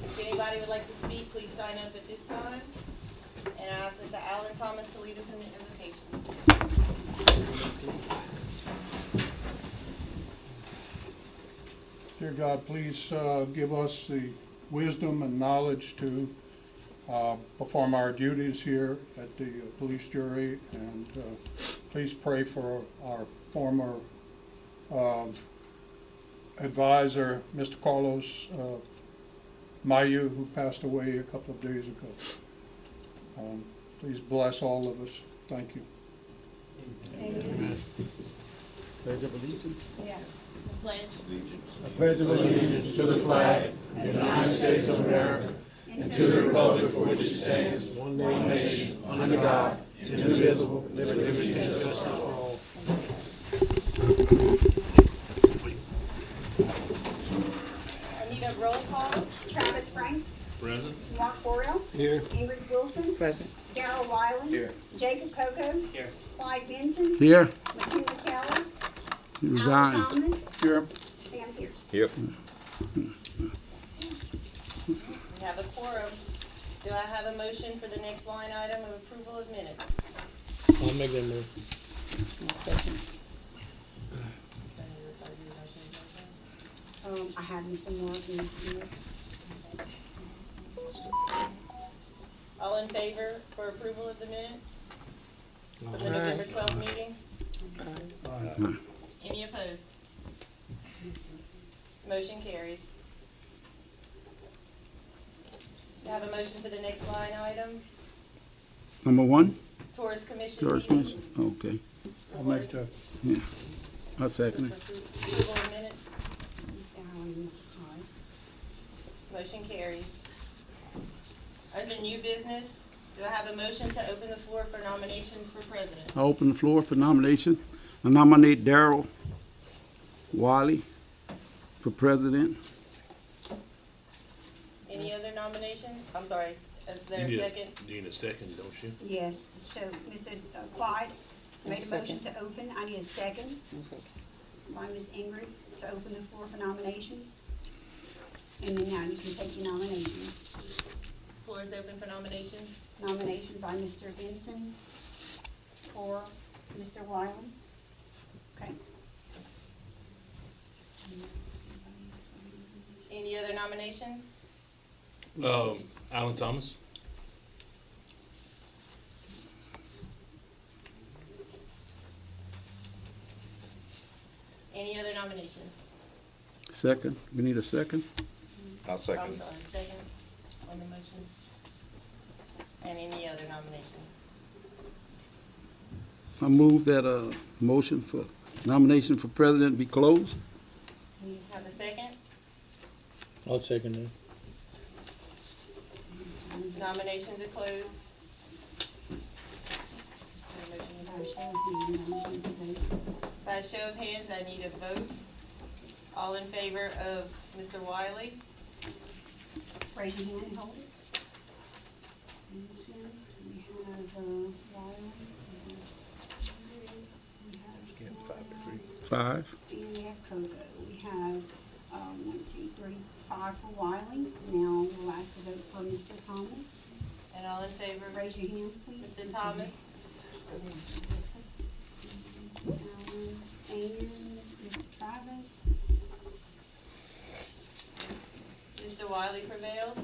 If anybody would like to speak, please sign up at this time. And I ask Mr. Alan Thomas to lead us in the invocation. Dear God, please give us the wisdom and knowledge to perform our duties here at the police jury, and please pray for our former advisor, Mr. Carlos Mayu, who passed away a couple of days ago. Please bless all of us. Thank you. Amen. Pledge of allegiance. Yeah. Pledge. I pledge allegiance to the flag of the United States of America and to the republic for which it stands, one nation, under God, indivisible, with liberty and justice for all. I need a roll call. Travis Franks. Present. Mark Borrell. Here. Ingrid Wilson. Present. Darrell Wiley. Here. Jacob Coco. Here. Clyde Benson. Here. McKenna Keller. You Alan resign. Thomas. Here. Sam Pierce. Yep. We have a quorum. Do I have a motion for the next line item of approval of minutes? I'll make that move. Second. I have Mr. Moore and Mr. Moore. All in favor for approval of the minutes of the November 12th meeting? Any opposed? Motion carries. Do I have a motion for the next line item? Number one, Tourist Commission George meeting? Smith. Okay. I'll make that. Yeah. I'll second it. Approval of minutes? Mr. Allen and Mr. Clyde. Motion carries. Under new business, do I have a motion to open the floor for nominations for president? I open the floor for nomination. I nominate Darrell Wiley for president. Any other nominations? I'm sorry, is there a You second? need a second, don't you? Yes, so Mr. Clyde made a motion Second. to open. I need a second by Ms. Ingrid to open the floor for nominations. And then now you can take your nominations. Floor is open for nominations. Nomination by Mr. Benson or Mr. Wiley. Okay. Any other nominations? Alan Thomas. Any other nominations? Second. We need a second. I'll I'm second. sorry, second on the motion. And any other nominations? I move that a motion for nomination for president be closed. Please have a second. I'll second it. Nominations are closed. By a show of hands, I need a vote. All in favor of Mr. Wiley? Raise your hand and hold it. Benson, we have Wiley. We have 5. And we have Coco. We have 1, 2, 3, 5 for Wiley. Now we'll ask the vote for Mr. Thomas. And all in favor, Raise your hands, please. Mr. Thomas? And Mr. Travis. Mr. Wiley prevails.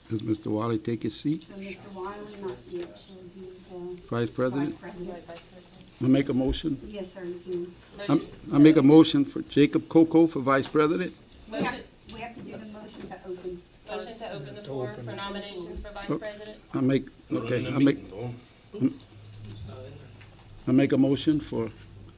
Does Mr. Wiley take his seat? So Mr. Wiley, not yet, she'll do the Vice president? Vice President. Vice President. I make a motion. Yes, sir, you can. Motion. I make a motion for Jacob Coco for vice president. We have, Motion, we have to do the motion to open. motion to open the floor for nominations for Vice Oh. President. I make a motion for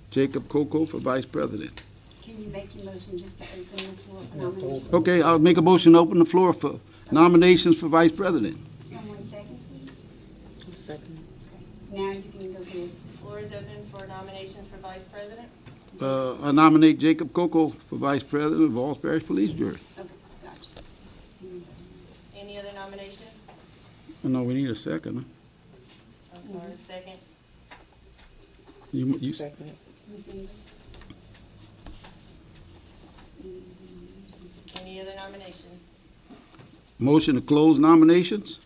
Jacob Coco for vice president. Can you make your motion just to open the floor for nominations? Okay, I'll make a motion to open the floor for nominations for vice president. Someone second, please. Second. Okay. Now you can go ahead. Floor is open for nominations for Vice President. I nominate Jacob Coco for vice president of Avoyelles Parish Police Jury. Okay, gotcha. Any other nominations? No, we need a second. I'm sorry, second. You, Ms. Ingrid? Any other nominations? Motion to close nominations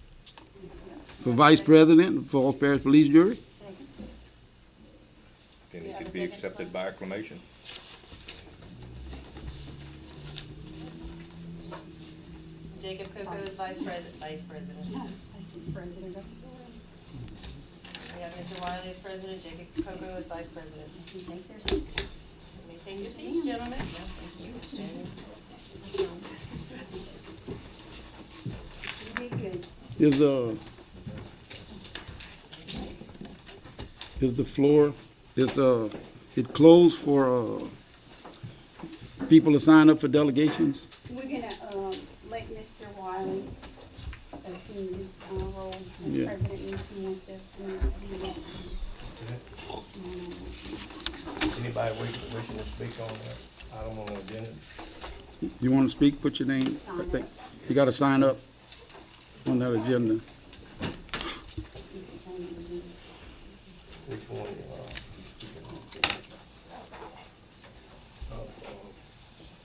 for Vice President of Falls Parish Police Jury. Second. Then it could be accepted by acclamation. Jacob Coco is vice president. No, I said President of the Board. We have Mr. Wiley as president, Jacob Coco as vice president. You take their seats. You may take your seats, gentlemen. No, thank you, Ms. Shannon. You did good. Is the floor, it closed for, people to sign up for delegations? We're gonna, let Mr. Wiley assume this, role as Yeah. president, and if he wants to, be elected. Anybody wishing to speak on that item on the agenda? You want to speak, put your name, I think, you got to sign up on that agenda. Which one,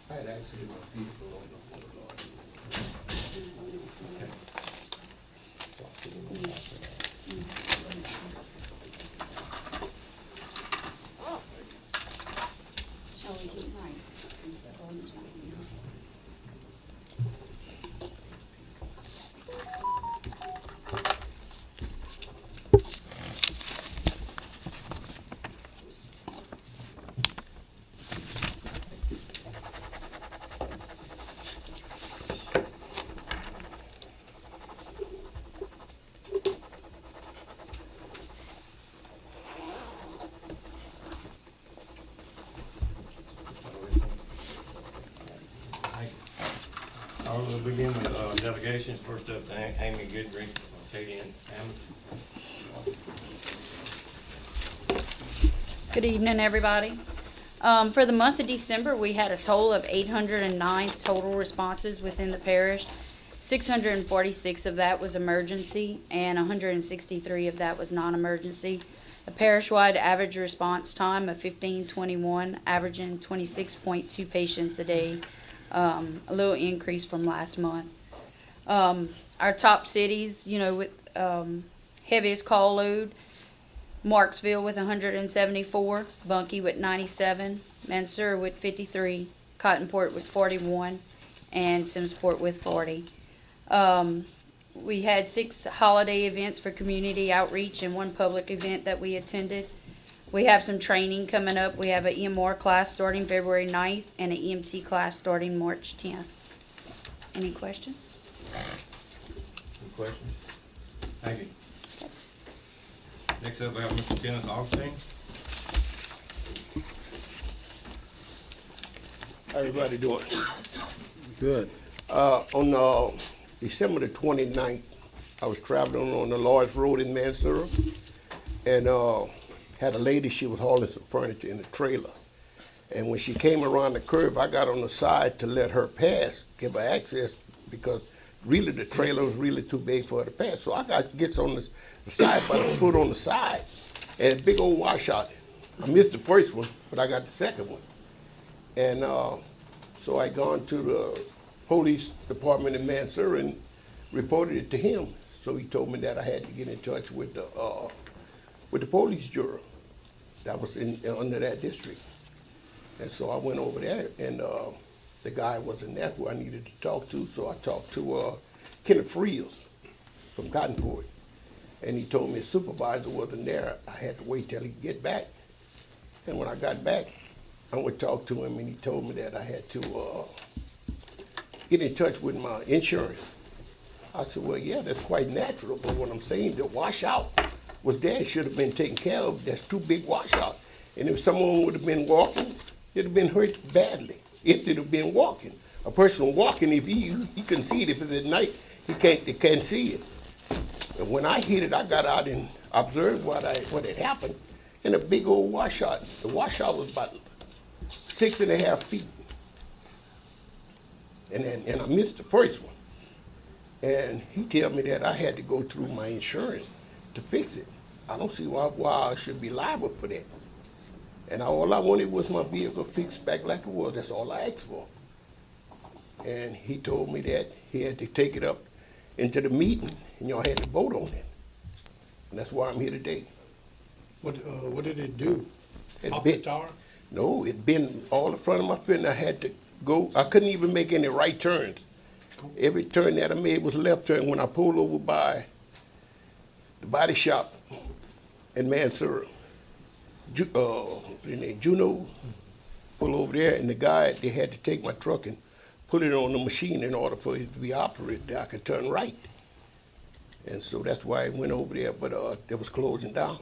I had actually my people on the board. Shall we do right? I will begin with delegations. First up, Amy Goodrich, Katie and Good evening, everybody. For the month of December, we had a total of 809 total responses within the parish. 646 of that was emergency, and 163 of that was non-emergency. A parish-wide average response time of 15:21, averaging 26.2 patients a day, a little increase from last month. Our top cities, with heaviest call load, Marksville with 174, Bunkie with 97, Mansur with 53, Cottonport with 41, and Simmsport with 40. We had 6 holiday events for community outreach and 1 public event that we attended. We have some training coming up. We have an EMR class starting February 9th and an EMT class starting March 10th. Any questions? Any questions? Thank you. Next up, we have Mr. Kenneth Augustine. How everybody doing? Good. On December the 29th, I was traveling on the Lord's Road in Mansura, and had a lady, she was hauling some furniture in a trailer. And when she came around the curve, I got on the side to let her pass, give her access, because really the trailer was really too big for her to pass. So I gets on the side by the foot on the side, and a big old washout. I missed the first one, but I got the second one. And so I gone to the police department in Mansura and reported it to him. So he told me that I had to get in touch with the police bureau that was under that district. And so I went over there, and the guy wasn't there who I needed to talk to, so I talked to Kenneth Friels from Cottonport. And he told me his supervisor wasn't there. I had to wait till he could get back. And when I got back, I went to talk to him, and he told me that I had to get in touch with my insurance. I said, well, yeah, that's quite natural, but what I'm saying, the washout was there, it should have been taken care of. That's 2 big washouts. And if someone would have been walking, it'd have been hurt badly if they'd have been walking. A person walking, if he can see it. If it's at night, he can't see it. And when I hit it, I got out and observed what had happened. And a big old washout. The washout was about 6.5 feet. And I missed the first one. And he told me that I had to go through my insurance to fix it. I don't see why I should be liable for that. And all I wanted was my vehicle fixed back like it was. That's all I asked for. and he told me that he had to take it up into the meeting, and y'all had to vote on it. And that's why I'm here today. What did it do? It Off the bit- tower? No, it been all the front of my foot, and I had to go, I couldn't even make any right turns. Every turn that I made was left turn. When I pulled over by the body shop in Mansura, Juno, pull over there, and the guy, they had to take my truck and put it on the machine in order for it to be operated, that I could turn right. And so that's why I went over there, but it was closing down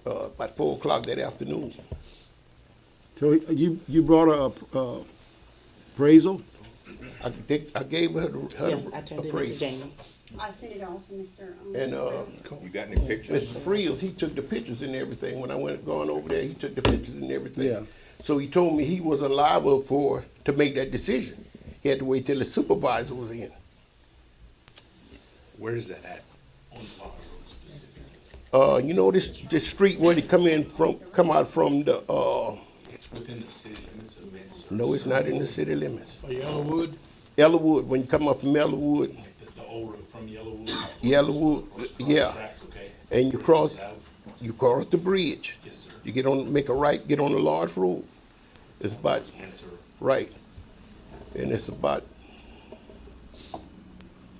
about 4 o'clock that afternoon. So you brought a appraisal? I gave her Yeah, I turned it into appraisal. Jamie. I sent it all to Mr. And You got any pictures? Mr. Freels, he took the pictures and everything. When I went going over there, he took the pictures and everything. Yeah. So he told me he was liable to make that decision. He had to wait till the supervisor was in. Where is that at? You know this street where they come out from the It's within the city limits of Mansur. no, it's not in the city limits. Yellowwood? Ellerwood, when you come up from Ellerwood, The old road from Yellowwood. Yellowwood, yeah, Tracks, okay? and you cross the bridge. Yes, sir. You make a right, get on the large road. It's about Mansur. right, and it's about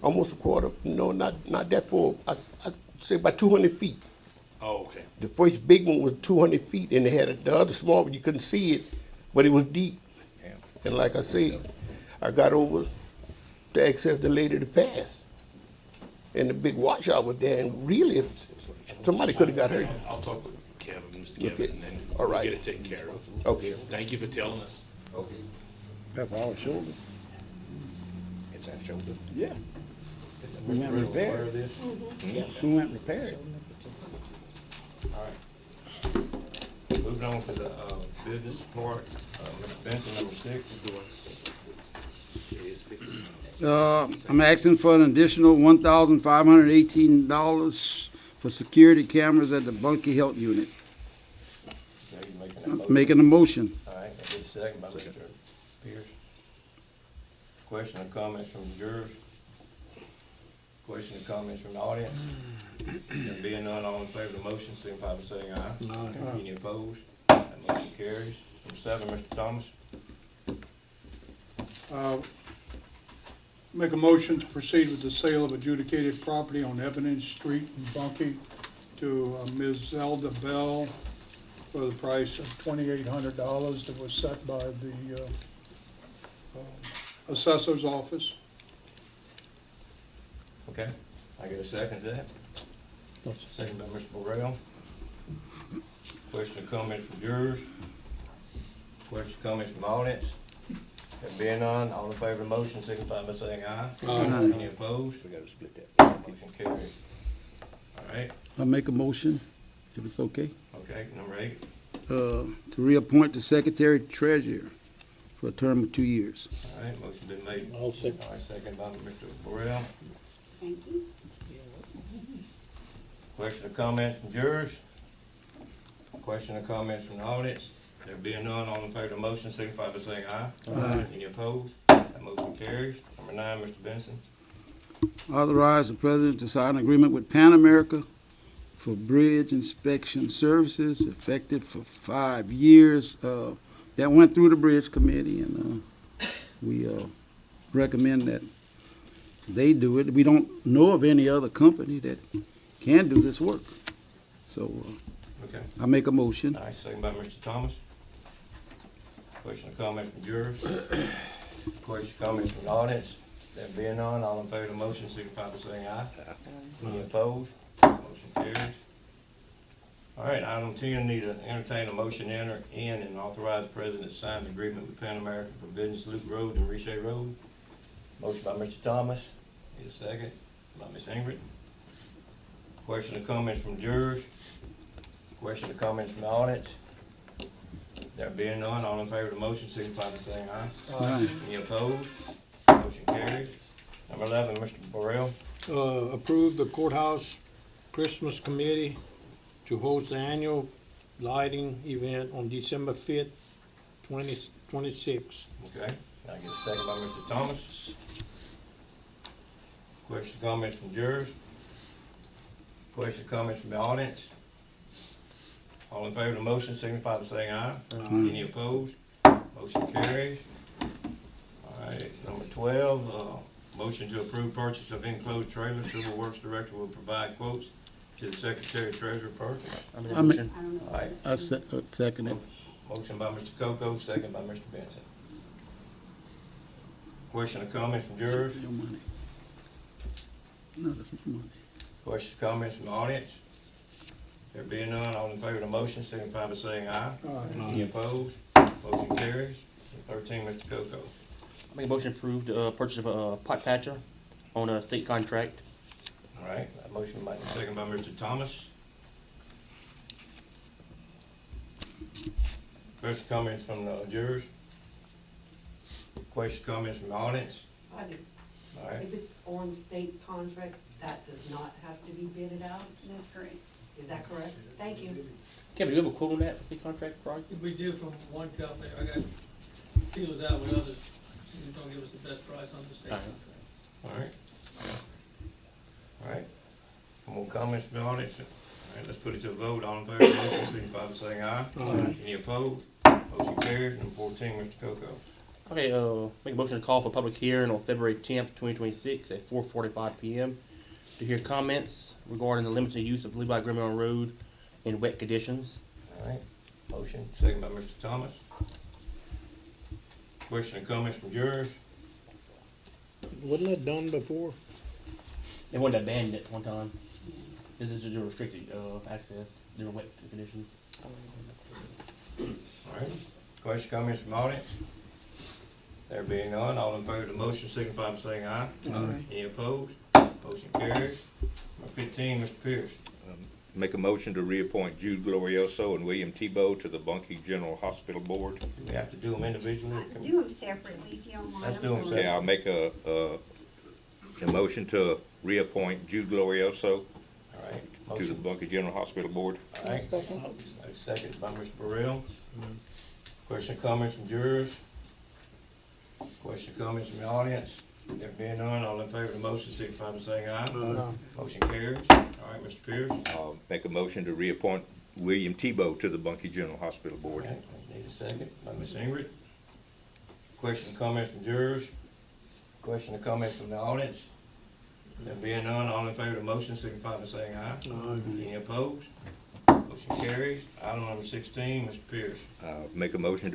almost a quarter. No, not that far. I'd say about 200 feet. Oh, okay. The first big one was 200 feet, and they had the other small one. You couldn't see it, but it was deep. Yeah. And like I said, I got over to access the lady to pass, and the big washout was there. And really, if somebody could have got hurt. I'll talk with Kevin, Mr. Okay. Kevin, and then All we'll right. get it taken care of. Okay. Thank you for telling us. That's our shoulder. It's that shoulder. Yeah. Mr. went Riddle, repair. aware of this? We went repaired. All right. Moving on to the business part, Mr. Benson, number 6. It is 50. I'm asking for an additional $1,518 for security cameras at the Bunkie Health Unit. Okay, you making that motion? Making a motion. All right, I get a second by Mr. Pierce. Question or comments from the jurors? Question or comments from the audience? There being none, all in favor of the motion, signify by saying aye. Aye. Any opposed? That motion carries. Number 7, Mr. Thomas. Make a motion to proceed with the sale of adjudicated property on Eminence Street in Bunkie to Ms. Zelda Bell for the price of $2,800 that was set by the assessor's office. Okay, I get a second to that. Second by Mr. Burrell. Question or comments from jurors? Question or comments from the audience? There being none, all in favor of the motion, signify by saying aye. Aye. Any opposed? We gotta split that. Motion carries. All right, I'll make a motion, if it's okay, okay, number 8. to reappoint the Secretary Treasurer for a term of 2 years. All right, motion been made. I'll second. All right, second by Mr. Burrell. Thank you. Question or comments from jurors? Question or comments from the audience? There being none, all in favor of the motion, signify by saying aye. Aye. Any opposed? That motion carries. Number 9, Mr. Benson. Authorize the President to sign an agreement with Pan America for bridge inspection services effective for 5 years. That went through the Bridge Committee, and we recommend that they do it. We don't know of any other company that can do this work. So Okay. I make a motion. All right, second by Mr. Thomas. Question or comments from jurors? Question or comments from the audience? There being none, all in favor of the motion, signify by saying aye. Any opposed? Motion carries. All right, item 10, need to entertain a motion to enter in and authorize the president to sign the agreement with Pan American for Business Loop Road and Riche Road. Motion by Mr. Thomas. Need a second by Ms. Ingrid. Question or comments from jurors? Question or comments from the audience? There being none, all in favor of the motion, signify by saying aye. Aye. Any opposed? Motion carries. Number 11, Mr. Burrell. Approve the courthouse Christmas committee to host the annual lighting event on December 5th, 2026. Okay, Can I get a second by Mr. Thomas? Question, comments from jurors? Question, comments from the audience? All in favor of the motion, signify by saying aye. Any opposed? Motion carries. All right, number 12, motion to approve purchase of enclosed trailer. Civil Works Director will provide quotes to the Secretary Treasurer purchase. I mean, I don't know. All right, I second it. motion by Mr. Coco, second by Mr. Benson. Question or comments from jurors? Your money. No, that's my money. Questions, comments from the audience? There being none, all in favor of the motion, signify by saying aye. Any opposed? Motion carries. 13, Mr. Coco. I make a motion to approve the purchase of a pot patcher on a state contract. All right, that motion by, second by Mr. Thomas. Questions, comments from the jurors? Questions, comments from the audience? I do. All right, If it's on state contract, that does not have to be bidded out, That's correct. is that correct? Thank you. Kevin, do you have a quote on that for state contract price? We do from one company, I got feelers out with others, see who's gonna give us the best price on the state contract. all right. All right, more comments from the audience? All right, let's put it to a vote. All in favor of the motion, signify by saying aye. Any opposed? Motion carries. Number 14, Mr. Coco. Okay, make a motion to call for public hearing on February 10th, 2026 at 4:45 p.m. to hear comments regarding the limited use of Levi Grimmon Road in wet conditions. All right, motion, second by Mr. Thomas. Question and comments from jurors? Wasn't that done before? They wanted to ban it one time. This is just a restricted access during wet conditions. All right, question, comments from audience? There being none, all in favor of the motion, signify by saying aye. Any opposed? Motion carries. Number 15, Mr. Pierce. Make a motion to reappoint Jude Glorioso and William Tebow to the Bunkie General Hospital Board. Do we have to do them individually? Do them separately if you don't mind. Let's I'm do 'em sorry. separate. Okay, I'll make a motion to reappoint Jude Glorioso All right, to the motion. Bunkie General Hospital Board. All right. Second by Mr. Burrell. Question, comments from jurors? Question, comments from the audience? There being none, all in favor of the motion, signify by saying aye. Motion carries. All right, Mr. Pierce. I'll make a motion to reappoint William Tebow to the Bunkie General Hospital Board. Okay, need a second by Ms. Ingrid. Question, comments from jurors? Question or comments from the audience? There being none, all in favor of the motion, signify by saying aye. Any opposed? Motion carries. Item number 16, Mr. Pierce. Make a motion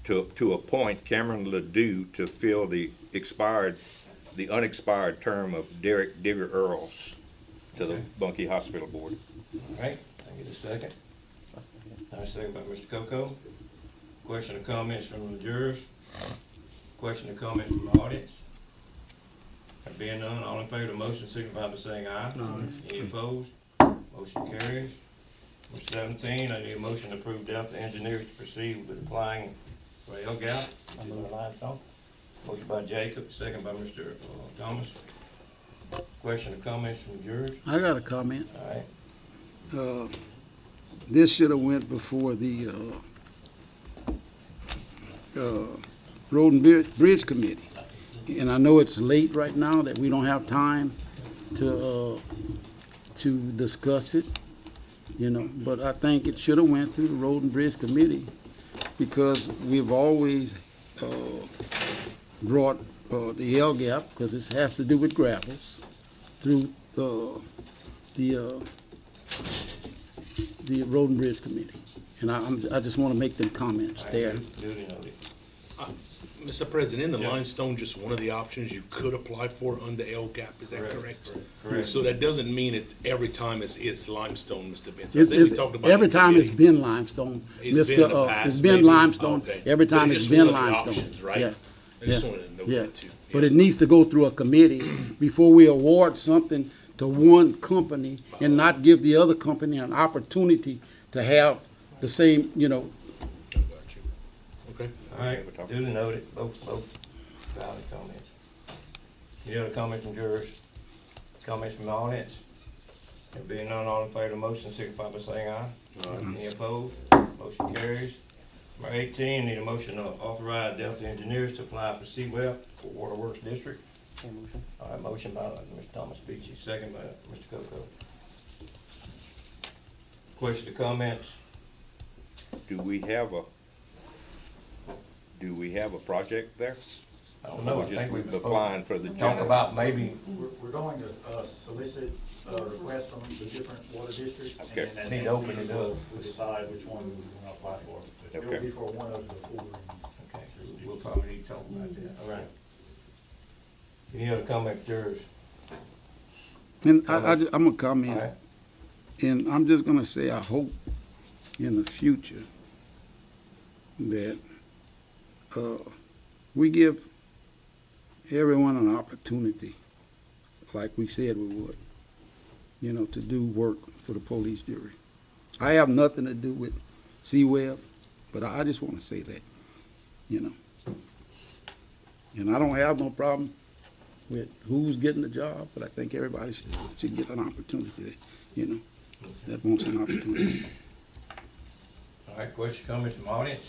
to appoint Cameron Ledoux to fill the unexpired term of Derek Digger Earls to the Okay. Bunkie Hospital Board. All right, I get a second. I second by Mr. Coco. Question or comments from the jurors? Question or comments from the audience? There being none, all in favor of the motion, signify by saying aye. Any opposed? Motion carries. Number 17, I need a motion to approve Delta Engineers to proceed with applying for LGAP to the limestone. Motion by Jacob, second by Mr. Thomas. Question or comments from the jurors? I got a comment. All right, This should have went before the Road and Bridge Committee. And I know it's late right now that we don't have time to discuss it, you know, but I think it should have went through the Road and Bridge Committee because we've always brought the LGAP, because it has to do with gravels, through the Road and Bridge Committee. And I just want to make them comments all right, there. duly noted. Mr. President, the Yes. limestone just one of the options you could apply for under LGAP, is that correct? Correct. So that doesn't mean it every time it's limestone, Mr. Benson. I It's, think we it's, talked about every it in time it's committee. been limestone. It's been in the past, It's been maybe. limestone, Okay. every But time it's it's just been one of the limestone. options, right? Yeah, I just yeah, wanted to know yeah. that too. But it needs to go through a committee before we award something to one company and not give the other company an opportunity to have the same, you know. I got you. Okay. All right, duly noted, both valid comments. Any other comments from jurors? Comments from the audience? There being none, all in favor of the motion, signify by saying aye. Any opposed? Motion carries. Number 18, need a motion to authorize Delta Engineers to apply for CWEP for Waterworks District. All right, motion by Mr. Thomas Beachy, second by Mr. Coco. Question or comments? Do we have a project there? I don't know, We're I just think we've applying for the talk general. about maybe, We're going to solicit requests from the different water districts. Okay. And then Need to next open week it up. we'll decide which one we want to apply for. It will Okay. be for one of the four. okay, we'll probably need to talk about that, all right. Any other comments, yours? And I'm gonna All comment, right, and I'm just gonna say, I hope in the future that, we give everyone an opportunity, like we said we would, to do work for the police jury. I have nothing to do with CWEB, but I just wanna say that, And I don't have no problem with who's getting the job, but I think everybody should get an opportunity, that wants an opportunity. all right, question, comments from audience?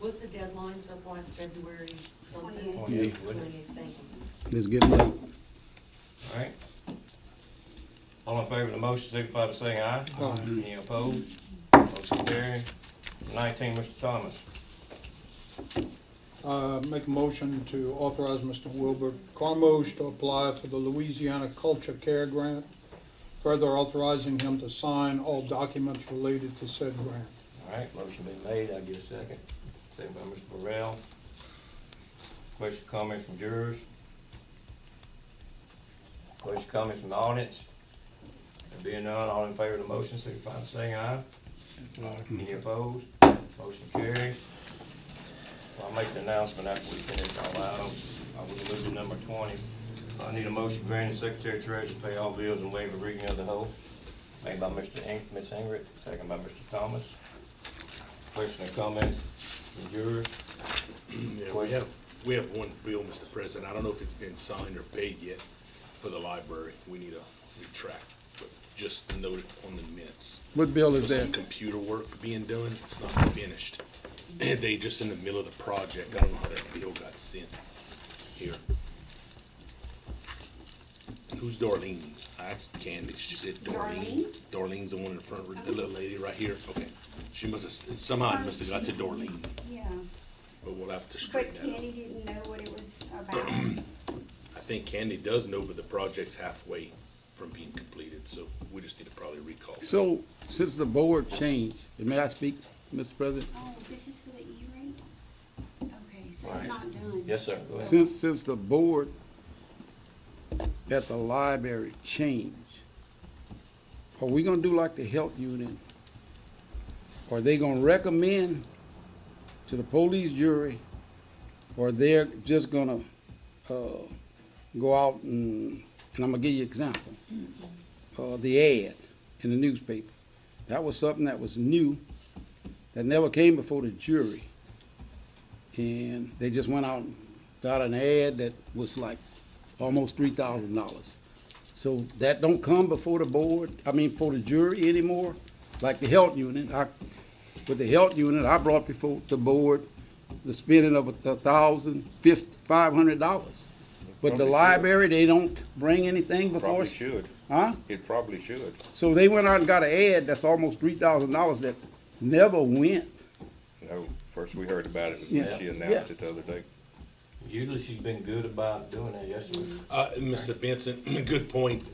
What's the deadline, so like February something? 28th, wouldn't it? 20th, thank you. It's getting late. All right. All in favor of the motion, signify by saying aye. Aye. Any opposed? Motion carried. 19, Mr. Thomas. Make a motion to authorize Mr. Wilbur Carmouche to apply for the Louisiana Culture Care Grant, further authorizing him to sign all documents related to said grant. All right, motion been made, I get a second. Second by Mr. Burrell. Question, comments from jurors? Question, comments from the audience? There being none, all in favor of the motion, signify by saying aye. Any opposed? Motion carries. I'll make the announcement after we finish all items. We can move to number 20. I need a motion granting Secretary Treasurer to pay all bills and waive the reading of the whole. Made by Ms. Ingrid, second by Mr. Thomas. Question or comments from jurors? Yeah, we have one bill, Mr. President. I don't know if it's been signed or paid yet for the library. We need a retract, but just to note it on the minutes. What bill is There's some that? computer work being done. It's not finished. And they just in the middle of the project. I don't know how that bill got sent here. Who's Darlene? I asked Candy. She said Darlene. Darlene's the one in front, the little lady right here. Okay. She must have, somehow it must have got to Darlene, Yeah, but we'll have to but straighten that out. Kenny didn't know what it was about. I think Candy does know, but the project's halfway from being completed, so we just need to probably recall. So, since the board changed, and may I speak, Mr. President? Oh, this is for the E-rate? Okay, so Right. it's not done. Yes, sir, go ahead. Since the board at the library changed, are we gonna do like the health unit? Are they gonna recommend to the police jury, or they're just gonna, go out and I'm gonna give you an example. The ad in the newspaper. That was something that was new, that never came before the jury. And they just went out and got an ad that was like almost $3,000. So that don't come before the board, for the jury anymore, like the health unit. With the health unit, I brought before the board the spending of $1,500. But the Probably library, they don't bring anything before Probably us. should. Huh? It probably should. So they went out and got an ad that's almost $3,000 that never went. No, first we heard about it was Yeah. when she announced it the other day. Usually she's been good about doing that, yes, sir. Mr. Benson, good point.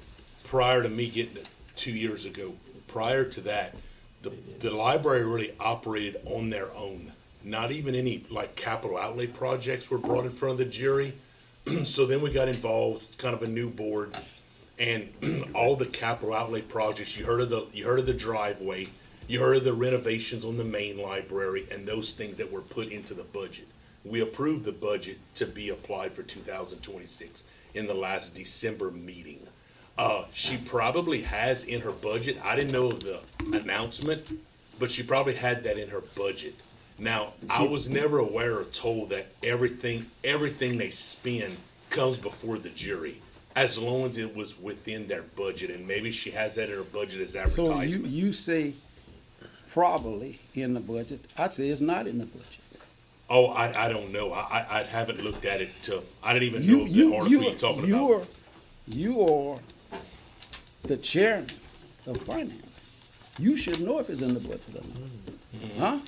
Prior to me getting it 2 years ago, prior to that, the library really operated on their own. Not even any like capital outlay projects were brought in front of the jury. So then we got involved, kind of a new board, and all the capital outlay projects. You heard of the driveway, you heard of the renovations on the main library, and those things that were put into the budget. We approved the budget to be applied for 2026 in the last December meeting. She probably has in her budget. I didn't know of the announcement, but she probably had that in her budget. Now, I was never aware or told that everything they spend comes before the jury, as long as it was within their budget, and maybe she has that in her budget as So advertisement. you say probably in the budget. I'd say it's not in the budget. Oh, I don't know. I haven't looked at it I didn't even know the article you're talking about. You are the chairman of finance. You should know if it's in the budget or not.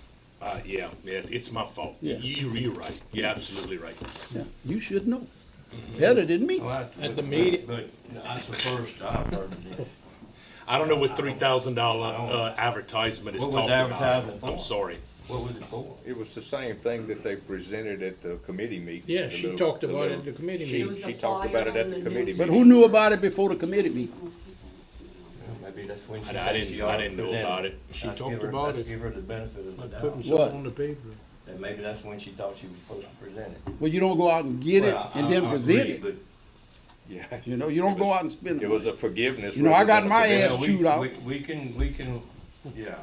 Huh? Yeah, it's my fault. Yeah. You're right. You're absolutely right. Yeah, you should know. Better than me. Well, At the meeting. But that's the first I've heard of it. I don't know what $3,000 advertisement is What was talking the about. advertisement for? I'm sorry. What was it for? It was the same thing that they presented at the committee meeting. Yeah, The she little- talked the about it little at the committee sheet. meeting. It was the She talked flyer about it at on the the committee news. But meeting. who knew about it before the committee meeting? Well, maybe that's when she. I thought didn't she ought to know present about it. She Let's talked give her- about let's it. give her the benefit of the Like doubt. putting What? something on the paper. That maybe that's when she thought she was supposed to present it. Well, you don't go out and get it Well, and I- then I present agree, it. but- Yeah. You know, you don't go out and spend It it. was a forgiveness. You know, I rather got than a my forgiveness. ass Yeah, chewed out. We can, yeah.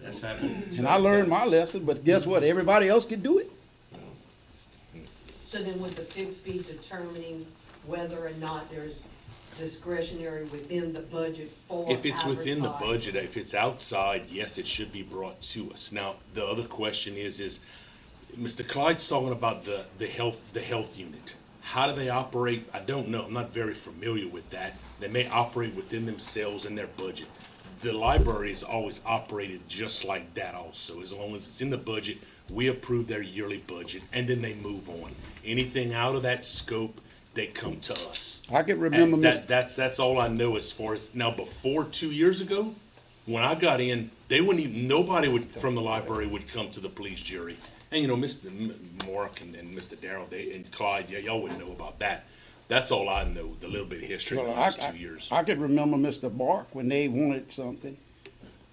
That's happened. And I learned my lesson, but guess what? Everybody else could do it. So then would the fix be determining whether or not there's discretionary within the budget for If it's within the advertising? budget, if it's outside, yes, it should be brought to us. Now, the other question is Mr. Clyde's talking about the health unit. How do they operate? I don't know. I'm not very familiar with that. They may operate within themselves and their budget. The library has always operated just like that also. As long as it's in the budget, we approve their yearly budget, and then they move on. Anything out of that scope, they come to us. I can remember, And Mr. that's all I know as far as, now before 2 years ago, when I got in, they wouldn't even, nobody would, from the library would come to the police jury. And you know, Mr. Mark and Mr. Darrell, and Clyde, yeah, y'all wouldn't know about that. That's all I know, the little bit of history in the Well, last 2 years. I could remember Mr. Bark when they wanted something.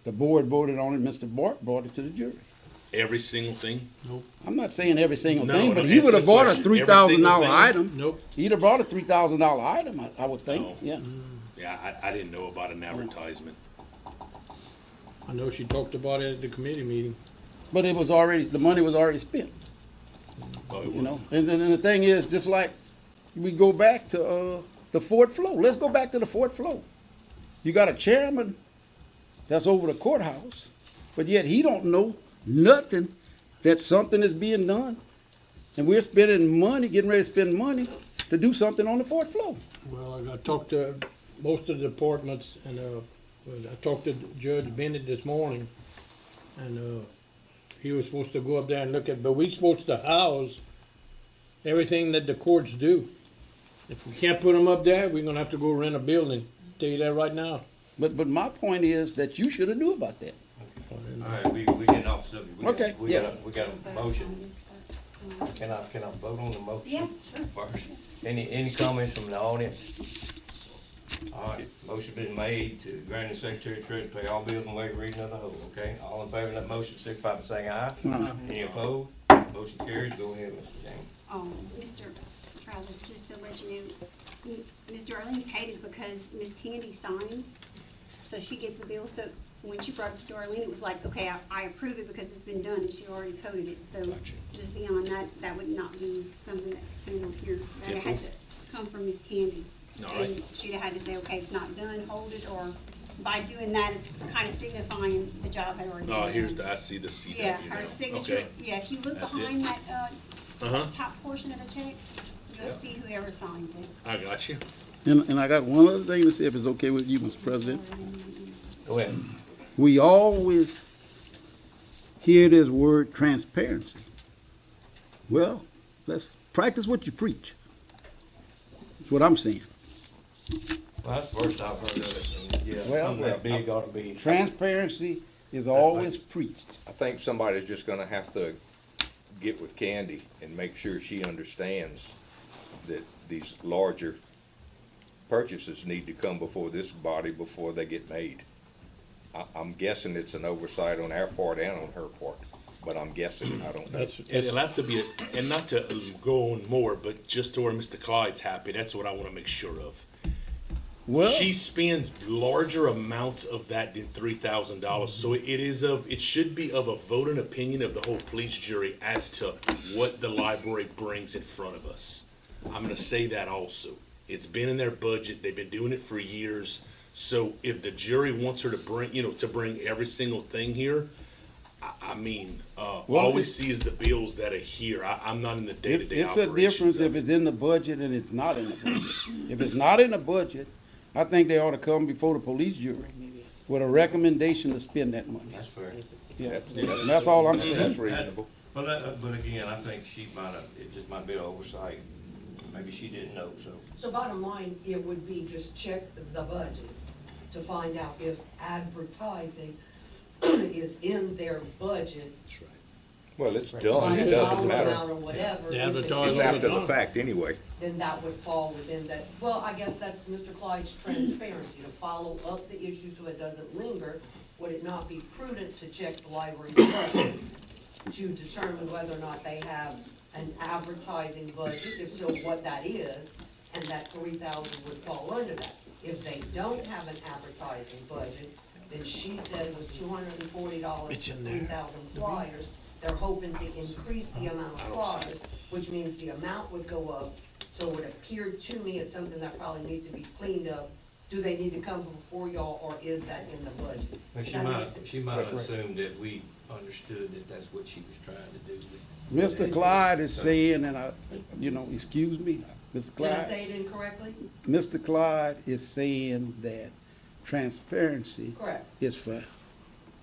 The board voted on it, Mr. Bark brought it to the jury. Every single thing. I'm not saying every single No, thing, no, but he answer would have the bought a question. $3,000 Every single item. Nope. He'd have brought a $3,000 item, I would think, No. yeah. Yeah, I didn't know about an advertisement. I know she talked about it at the committee meeting. But it was already, the money was already spent, Oh, it you was. know? And then the thing is, just like we go back to, the fourth floor, let's go back to the fourth floor. You got a chairman that's over the courthouse, but yet he don't know nothing that something is being done. And we're spending money, getting ready to spend money to do something on the fourth floor. Well, I talked to most of the departments, and I talked to Judge Bennett this morning, and he was supposed to go up there and look at, but we're supposed to house everything that the courts do. If we can't put them up there, we're gonna have to go rent a building. Tell you that right now. But my point is that you should have knew about that. All right, we getting off subject. Okay, yeah. We got a motion. Can I vote on the motion? Yeah, sure. First. Any comments from the audience? All right, motion been made to grant the secretary treasurer to pay all bills and waive reading of the whole, okay? All in favor of that motion, signify by saying aye. Any opposed? Motion carries. Go ahead, Mr. James. Mr. Travis, just to let you know, Ms. Darlene paid it because Miss Candy signed, so she gets the bill. So when she brought it to Darlene, it was like, okay, I approve it because it's been done and she already coded it. So just beyond that, that would not be something that's handled here. That had to come from Miss Candy. All right. And she'd have had to say, okay, it's not done, hold it, or by doing that, it's kind of signifying the job had already been done. Oh, here's I see the CW Yeah, now. her signature, Okay. yeah, if you look That's it. behind that, Uh-huh. top portion of the check, you'll see whoever signs it. I got you. And I got one other thing to say, if it's okay with you, Mr. President. Go ahead. We always hear this word transparency. Well, let's practice what you preach. That's what I'm saying. Well, that's the first I've heard of it. And, yeah, Well, something that big ought to be. Transparency is always preached. I think somebody's just gonna have to get with Candy and make sure she understands that these larger purchases need to come before this body before they get made. I'm guessing it's an oversight on our part and on her part, but I'm guessing, I don't know. It'll have to be, and not to go on more, but just to where Mr. Clyde's happy, that's what I want to make sure of. Well, She spends larger amounts of that than $3,000, so it should be of a vote and opinion of the whole police jury as to what the library brings in front of us. I'm gonna say that also. It's been in their budget, they've been doing it for years, So if the jury wants her to bring, to bring every single thing here, I mean, Well, all we it's- see is the bills that are here. I'm not in the day-to-day It's a operations difference of if it. it's in the budget and it's not in the budget. If it's not in the budget, I think they ought to come before the police jury with a recommendation to spend that money. That's fair. Yeah, that's all I'm saying. That's reasonable. But again, I think she might have, it just might be an oversight. Maybe she didn't know, so. So bottom line, it would be just check the budget to find out if advertising is in their budget. Well, it's done, it by a doesn't dollar matter. amount or whatever. They if advertise It's all after the the time. fact anyway. then that would fall within that, well, I guess that's Mr. Clyde's transparency, to follow up the issue so it doesn't linger. Would it not be prudent to check the library's budget to determine whether or not they have an advertising budget, if so, what that is, and that 3,000 would fall under that? If they don't have an advertising budget, then she said it was $240 for 3,000 flyers. They're hoping to increase the amount of flyers, which means the amount would go up. So it would appear to me it's something that probably needs to be cleaned up. Do they need to come before y'all, or is that in the budget? But Does that make sense? she might have assumed that we understood that that's what she was trying to do. Mr. Clyde is saying, and excuse me, Mr. Did I Clyde, say it incorrectly? Mr. Clyde is saying that transparency Correct, is for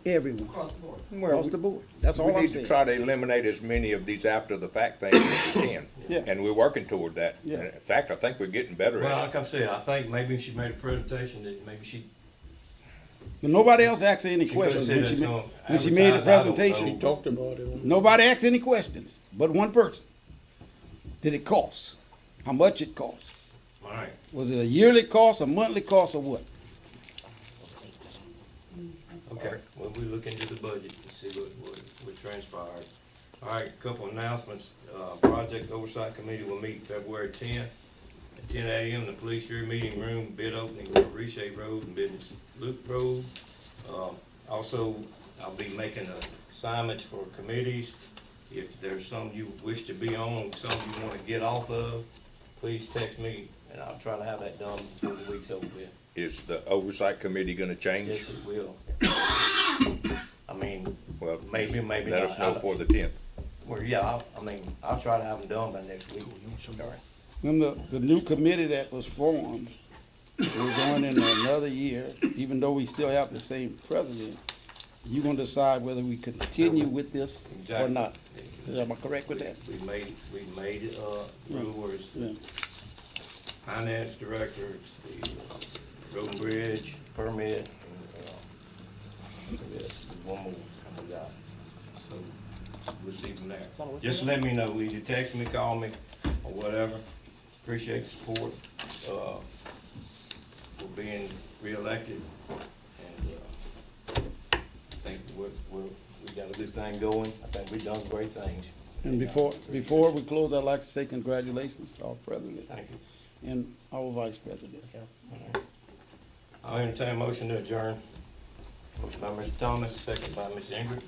everyone, across the board. across the board. That's all We I'm need to saying. try to eliminate as many of these after-the-fact things as we can. Yeah. And we're working toward that. Yeah. And in fact, I think we're getting better Well, at like I said, I think maybe she made a presentation that maybe she. But nobody else asked her any She could've questions said when it's she gonna when she made the advertise, I don't presentation. know. We talked about it. Nobody asked any questions, but one person. Did it cost? How much it cost? All right, Was it a yearly cost, a monthly cost, or what? okay, well, we look into the budget and see what transpired. All right, a couple announcements. Project Oversight Committee will meet February 10th at 10 a.m. in the Police Jury Meeting Room, bid opening for Reshape Road and Business Loop Road. Also, I'll be making assignments for committees. If there's some you wish to be on, some you want to get off of, please text me, and I'll try to have that done before the week's over with. Is the oversight committee gonna change? Yes, it will. I mean, Well, maybe let not. us know for the 10th. Well, yeah, I'll try to have them done by next week. When the new committee that was formed, we're going into another year, even though we still have the same president, you're gonna decide whether we continue with this or Exactly. not. Am I correct with that? We made it, rulers, Yeah. finance director, the road and bridge, permit, and, yes, one more, I forgot. So, we'll see from there. Just let me know, either text me, call me, or whatever. Appreciate the support, for being reelected, and, I think we got a good thing going. I think we've done great things. And before we close, I'd like to say congratulations to our president Thank you. and our vice president. I'll entertain a motion to adjourn. Motion by Mr. Thomas, second by Ms. Ingrid.